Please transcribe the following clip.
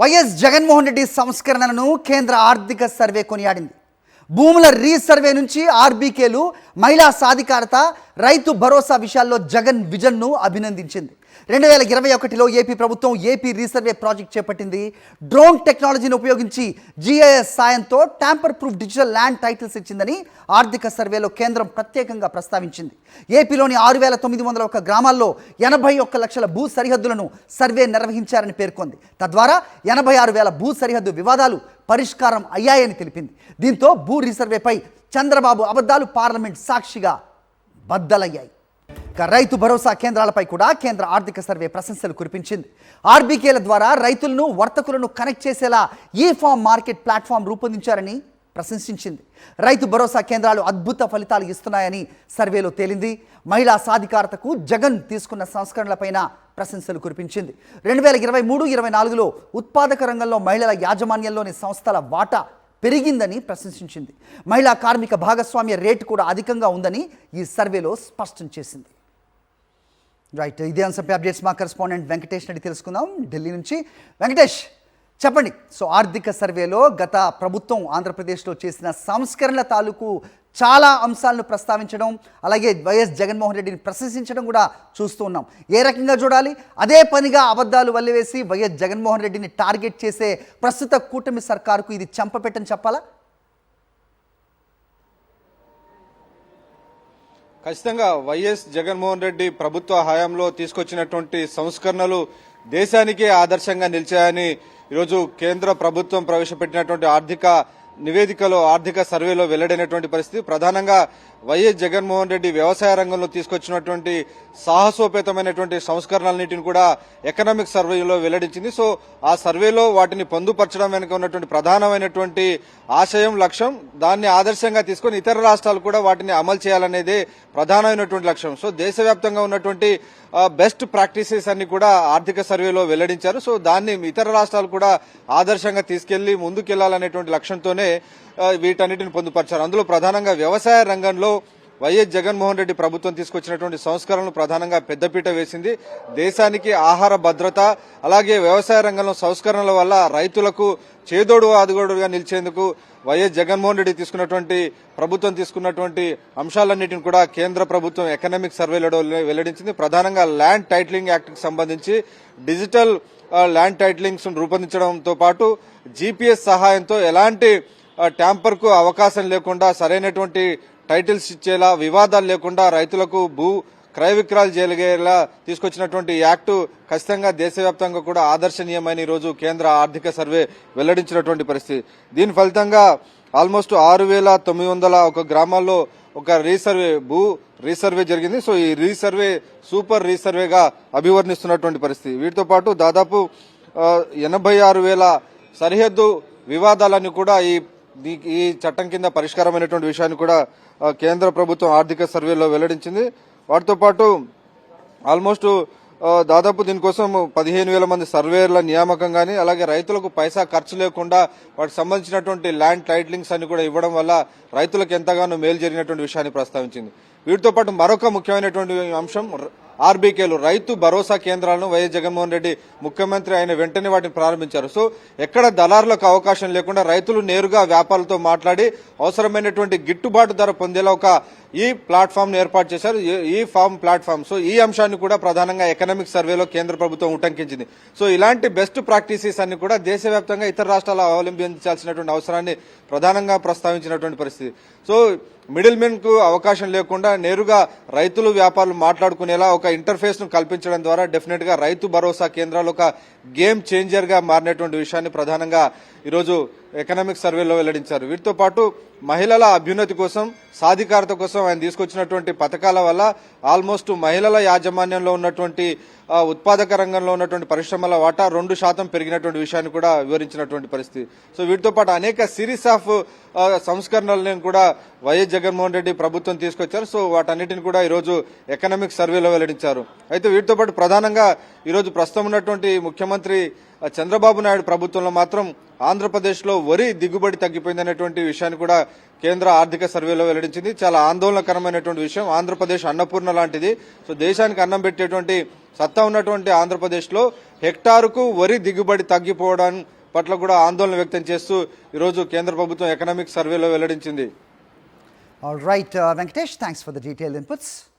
YS Jaganmohan Reddy సంస్కరణలను కేంద్ర ఆర్థిక సర్వే కొనియాడింది. భూముల రీసర్వే నుంచి ఆర్బీకేలు, మహిళా సాధికారత, రైతు భరోసా విషయాల్లో జగన్ విజన్ను అభినందించింది. 2021లో ఏపీ ప్రభుత్వం ఏపీ రీసర్వే ప్రాజెక్ట్ చేపట్టింది. డ్రోన్ టెక్నాలజీని ఉపయోగించి జీఐఎస్ సాయంతో tamper proof digital land titles ఇచ్చిందని ఆర్థిక సర్వేలో కేంద్రం ప్రత్యేకంగా ప్రస్తావించింది. ఏపీలోని 6,901 గ్రామాల్లో 81 లక్షల భూ సరిహద్దులను సర్వే నిర్వహించారని పేర్కొంది. తద్వారా 86,000 భూ సరిహద్దు వివాదాలు పరిష్కారం అయ్యాయని తెలిపింది. దీంతో భూ రీసర్వేపై చంద్రబాబు అబద్ధాలు పార్లమెంట్ సాక్షిగా బద్దలయ్యాయి. రైతు భరోసా కేంద్రాలపై కూడా కేంద్ర ఆర్థిక సర్వే ప్రశంసలు కురిపించింది. ఆర్బీకేల ద్వారా రైతులను, వర్తకులను కనెక్ట్ చేసేలా ఈ form market platform రూపొందించారని ప్రశంసించింది. Rythu Bharosa కేంద్రాలు అద్భుత ఫలితాలు ఇస్తున్నాయని సర్వేలో తేలింది. మహిళా సాధికారతకు జగన్ తీసుకున్న సంస్కరణలపైన ప్రశంసలు కురిపించింది. 2023-24లో ఉత్పాదక రంగంలో మహిళల యాజమాన్యంలోని సంస్థల వాటా పెరిగిందని ప్రశంసించింది. మహిళా కార్మిక భాగస్వామ్య రేటు కూడా అధికంగా ఉందని ఈ సర్వేలో స్పష్టం చేసింది. రైట్, ఇదే అంశంపై అప్డేట్స్ మా కరెస్పాండెంట్ వెంకటేష్ రెడ్డి తెలుసుకుందాం ఢిల్లీ నుంచి. వెంకటేష్, చెప్పండి. సో ఆర్థిక సర్వేలో గత ప్రభుత్వం ఆంధ్రప్రదేశ్లో చేసిన సంస్కరణల తాలూకు చాలా అంశాలను ప్రస్తావించడం, అలాగే వైఎస్ జగన్మోహన్ రెడ్డిని ప్రశంసించడం కూడా చూస్తూ ఉన్నాం. ఏ రకంగా చూడాలి? అదే పనిగా అబద్ధాలు వల్లివేసి వైఎస్ జగన్మోహన్ రెడ్డిని టార్గెట్ చేసే ప్రస్తుత కూటమి సర్కారుకు ఇది చెంపపెట్టని చెప్పాలా? ఖచ్చితంగా వైఎస్ జగన్మోహన్ రెడ్డి ప్రభుత్వ హయాంలో తీసుకొచ్చినటువంటి సంస్కరణలు దేశానికే ఆదర్శంగా నిలిచాయని ఈరోజు కేంద్ర ప్రభుత్వం ప్రవేశపెట్టినటువంటి ఆర్థిక సర్వేలో వెల్లడైనటువంటి పరిస్థితి. ప్రధానంగా వైఎస్ జగన్మోహన్ రెడ్డి వ్యవసాయ రంగంలో తీసుకొచ్చినటువంటి సాహసోపేతమైనటువంటి సంస్కరణలన్నింటిని కూడా ఎకనామిక్ సర్వేలో వెల్లడించింది. సో ఆ సర్వేలో వాటిని పొందుపరచడం వెనుక ఉన్నటువంటి ప్రధానమైనటువంటి ఆశయం, లక్ష్యం, దాన్ని ఆదర్శంగా తీసుకొని ఇతర రాష్ట్రాలు కూడా వాటిని అమలు చేయాలనేదే ప్రధానమైనటువంటి లక్ష్యం. సో దేశవ్యాప్తంగా ఉన్నటువంటి బెస్ట్ ప్రాక్టీసెస్ అన్ని కూడా ఆర్థిక సర్వేలో వెల్లడించారు. సో దాన్ని ఇతర రాష్ట్రాలు కూడా ఆదర్శంగా తీసుకెళ్లి ముందుకెళ్లాలనేటువంటి లక్ష్యంతోనే వీటన్నిటిని పొందుపరిచారు. అందులో ప్రధానంగా వ్యవసాయ రంగంలో వైఎస్ జగన్మోహన్ రెడ్డి ప్రభుత్వం తీసుకొచ్చినటువంటి సంస్కరణలు ప్రధానంగా పెద్దపీట వేసింది. దేశానికి ఆహార భద్రత, అలాగే వ్యవసాయ రంగంలో సంస్కరణల వల్ల రైతులకు చేదోడు ఆదుగోడుగా నిలిచేందుకు వైఎస్ జగన్మోహన్ రెడ్డి ప్రభుత్వం తీసుకున్నటువంటి అంశాలన్నింటిని కూడా కేంద్ర ప్రభుత్వం ఎకనామిక్ సర్వేలో వెల్లడించింది. ప్రధానంగా ల్యాండ్ టైటిలింగ్ యాక్ట్ కి సంబంధించి డిజిటల్ ల్యాండ్ టైటిలింగ్స్ రూపొందించడంతో పాటు జీపీఎస్ సహాయంతో ఎలాంటి ట్యాంపర్ కు అవకాశం లేకుండా సరైనటువంటి టైటిల్స్ ఇచ్చేలా, వివాదాలు లేకుండా రైతులకు భూ క్రయ విక్రయాలు జరిగేలా తీసుకొచ్చినటువంటి యాక్టు ఖచ్చితంగా దేశవ్యాప్తంగా కూడా ఆదర్శనీయమైన ఈరోజు కేంద్ర ఆర్థిక సర్వే వెల్లడించినటువంటి పరిస్థితి. దీని ఫలితంగా ఆల్మోస్ట్ 6,901 గ్రామాల్లో ఒక రీసర్వే జరిగింది. సో ఈ రీసర్వే సూపర్ రీసర్వేగా అభివర్ణిస్తున్నటువంటి పరిస్థితి. వీటితో పాటు దాదాపు 86,000 సరిహద్దు వివాదాలన్నీ కూడా ఈ చట్టం కింద పరిష్కారమైనటువంటి విషయాన్ని కూడా కేంద్ర ప్రభుత్వం ఆర్థిక సర్వేలో వెల్లడించింది. వాటితో పాటు ఆల్మోస్ట్ దాదాపు దీనికోసం 15,000 మంది సర్వేయర్ల నియామకం కానీ, అలాగే రైతులకు పైసా ఖర్చు లేకుండా వాటికి సంబంధించినటువంటి ల్యాండ్ టైటిలింగ్స్ అన్ని కూడా ఇవ్వడం వల్ల రైతులకు ఎంతగానో మేలు జరిగినటువంటి విషయాన్ని ప్రస్తావించింది. వీటితో పాటు మరొక ముఖ్యమైనటువంటి అంశం ఆర్బీకేలు, రైతు భరోసా కేంద్రాలను వైఎస్ జగన్మోహన్ రెడ్డి ముఖ్యమంత్రి అయిన వెంటనే వాటిని ప్రారంభించారు. సో ఎక్కడ దళారులకు అవకాశం లేకుండా రైతులు నేరుగా వ్యాపారులతో మాట్లాడి అవసరమైనటువంటి గిట్టుబాటు ధర పొందేలా ఒక ఈ ప్లాట్ఫామ్ ఏర్పాటు చేశారు, ఈ ఫామ్ ప్లాట్ఫామ్. సో ఈ అంశాన్ని కూడా ప్రధానంగా ఎకనామిక్ సర్వేలో కేంద్ర ప్రభుత్వం ఉటంకించింది. సో ఇలాంటి బెస్ట్ ప్రాక్టీసెస్ అన్ని కూడా దేశవ్యాప్తంగా ఇతర రాష్ట్రాలు అవలంబించాల్సినటువంటి అవసరాన్ని ప్రధానంగా ప్రస్తావించినటువంటి పరిస్థితి. సో మిడిల్ మెన్ కు అవకాశం లేకుండా నేరుగా రైతులు, వ్యాపారులు మాట్లాడుకునేలా ఒక ఇంటర్ఫేస్ ను కల్పించడం ద్వారా డెఫినెట్ గా రైతు భరోసా కేంద్రాలు ఒక గేమ్ చేంజర్ గా మారినటువంటి విషయాన్ని ప్రధానంగా ఈరోజు ఎకనామిక్ సర్వేలో వెల్లడించారు. వీటితో పాటు మహిళల అభ్యున్నతి కోసం, సాధికారత కోసం ఆయన తీసుకొచ్చినటువంటి పథకాల వల్ల ఆల్మోస్ట్ మహిళల యాజమాన్యంలో ఉన్నటువంటి ఉత్పాదక రంగంలో ఉన్నటువంటి పరిశ్రమల వాటా 2% పెరిగినటువంటి విషయాన్ని కూడా వివరించినటువంటి పరిస్థితి. సో వీటితో పాటు అనేక సిరీస్ ఆఫ్ సంస్కరణలను కూడా వైఎస్ జగన్మోహన్ రెడ్డి ప్రభుత్వం తీసుకొచ్చారు. సో వాటన్నిటిని కూడా ఈరోజు ఎకనామిక్ సర్వేలో వెల్లడించారు. అయితే వీటితో పాటు ప్రధానంగా ఈరోజు ప్రస్తుతం ఉన్నటువంటి ముఖ్యమంత్రి చంద్రబాబు నాయుడు ప్రభుత్వంలో మాత్రం ఆంధ్రప్రదేశ్లో వరి దిగుబడి తగ్గిపోయిందనేటువంటి విషయాన్ని కూడా కేంద్ర ఆర్థిక సర్వేలో వెల్లడించింది. చాలా ఆందోళనకరమైనటువంటి విషయం. ఆంధ్రప్రదేశ్ అన్నపూర్ణ లాంటిది. సో దేశానికి అన్నం పెట్టేటువంటి సత్తా ఉన్నటువంటి ఆంధ్రప్రదేశ్లో హెక్టారుకు వరి దిగుబడి తగ్గిపోవడం పట్ల కూడా ఆందోళన వ్యక్తం చేస్తూ ఈరోజు కేంద్ర ప్రభుత్వం ఎకనామిక్ సర్వేలో వెల్లడించింది. All right, Venkatesh, thanks for the detailed inputs.